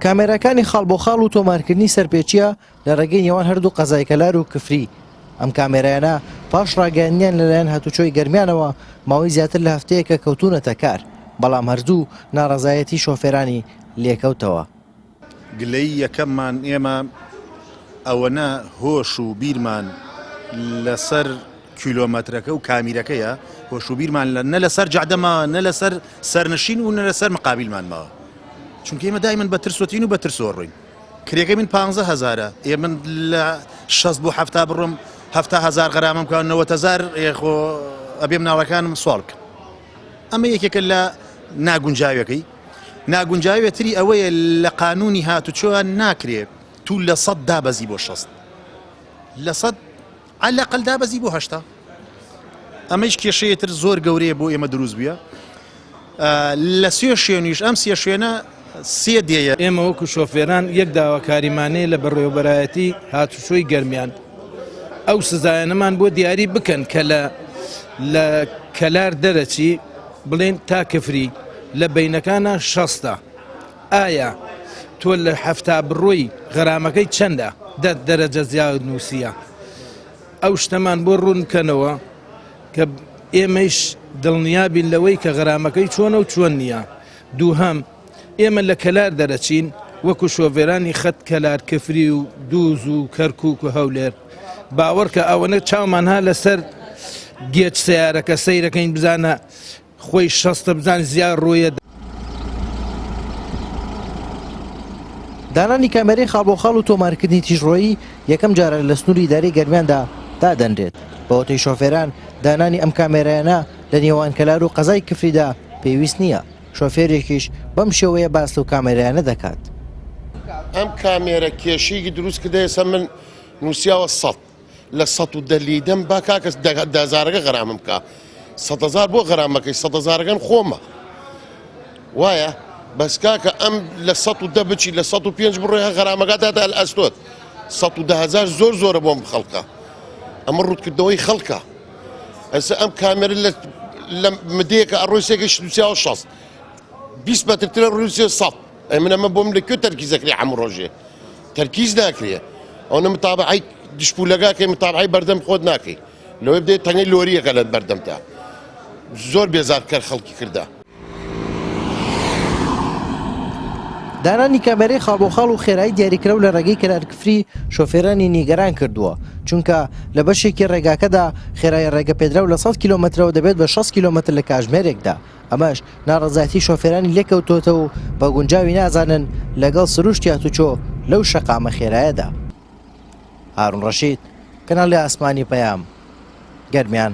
کامێرەکانی خاڵبۆخاڵ و تۆمارکردنی سەرپێچیە لە ڕێگەی نێوان هەردوو قەزای کەلار و کفری. ئەم کامێرایانە پاش ڕاگەیاندنیان لەلایەن هاتوچۆی گەرمیانەوە ماوەی زیاتر لە هەفتەیەکە کەوتونەتە کار، بەڵام هەردوو ناڕەزایەتی شۆفێرانی لێکەوتەوە. گلەی یەکەممان ئێمە ئەوەنە هۆش و بیرمان لەسەر کیلۆمەترەکە و کامیرەکەیە، هۆش و بیرمان نە لەسەر جەعدەما نە لەسەر سەرنشین و نە لەسەر مقابلمانمەوە، چونکە ئێمە دایمەن بە ترسۆتین و بە ترسۆڕین. کرێکە من 15,000 ئێمە لە 60 بۆ 70 بڕۆم 70,000 غەرامەم کە 90,000 خۆ ئەبێم ناوەکانم سوال بکەم. ئەمە یەکێکە لە ناگونجاویەکەی. ناگونجاوێتری ئەوەیە لە قانونی هاتوچۆیان ناکرێت تو لە 100 دابەزی بۆ 60 لە 100 عەلەقەل دابەزی بۆ 80. ئەمەش کێشەیەتر زۆر گەورەیە بۆ ئێمە دروست بووە. لە سێ شوێنیش ئەم سێ شوێنە سێ دێیە. ئێمە وەکو شۆفێران یەک داواکاریمانەیە لە بەڕێوەبەرایەتی هاتوچۆی گەرمیان. ئەو سزایانەمان بۆ دیاری بکەن کە لە کەلار دەرەچی بڵێن تا کفری لە بینەکانە 60. ئایا تۆ لە 70 بڕۆی غەرامەکەی چەندە؟ 10 دەرەجە زیاد نووسیە. ئەو شتەمان بۆ ڕوون بکەنەوە کە ئێمەش دڵنیابین لەوەی کە غەرامەکەی چۆنە و چۆن نییە. دووهەم ئێمە لە کەلار دەرەچین وەکو شۆفێرانی خەت کەلار کفری و دووز و کەرکووک و هەولێر، باوەڕ کە ئەوەنە چاومانها لەسەر گێچ سیارەکە سەیرەکەین بزانە خۆی 60 بزان زیاد ڕۆیە. دانانی کامێرەی خاڵبۆخاڵ و تۆمارکردنی تیژڕۆیی یەکەم جارە لە سنووری ئیدارەی گەرمیاندا دادەنرێت. بەوەتەی شۆفێران دانانی ئەم کامێرایانە لە نێوان کەلار و قەزای کفریدا پێویست نییە. شۆفێرێکیش بەم شێوەیە باس و کامێرایانە دەکات. ئەم کامێرە کێشەیەکی دروست کردە ئێستا من نووسیاوە 100 لە 110 لیدەم با کاکەس 10,000 غەرامم بکە 100,000 بۆ غەرامەکەی 100,000 خۆمە وایە بەس کاکە ئەم لە 110 بچی لە 105 بڕۆی غەرامەکەتدا لە ئەستۆت 110,000 زۆر زۆرە بۆم خەڵکە. ئەمە ڕوودکردەوەی خەڵکە. ئەسا ئەم کامێرە لە مدەیەکە ئەڕۆی سێکەش نووسیاوە 60 20 مەترترە ڕووسێ 100. ئەی من ئەمە بۆم لەکوێ تەرکیزەکری هەموو ڕۆژێ تەرکیز ناکرێ. ئەوە متابعەی دشپولەکەی متابعەی بەردەم خۆت ناکەی، لەوەی بدەیت تەنگەی لۆریەکە لە بەردەمدا. زۆر بێزار کار خەڵکی کردا. دانانی کامێرەی خاڵبۆخاڵ و خێرایی دیاریکرا و لە ڕێگەی کەلارکفری شۆفێرانی نیگەران کردووە، چونکە لە بەشێکی ڕێگاکەدا خێرایی ڕێگە پێدراو لە 100 کیلۆمەترەوە دەبێت بە 60 کیلۆمەتر لە کاتژمێرێکدا. ئەمەش ناڕەزایەتی شۆفێرانی لێکەوتوتە و بە گونجاوی نازانن لەگەڵ سروشتی هاتوچۆ لەو شەقامە خێرایەدا. هارون ڕەشید، کەناڵی ئاسمانی پەیام، گەرمیان.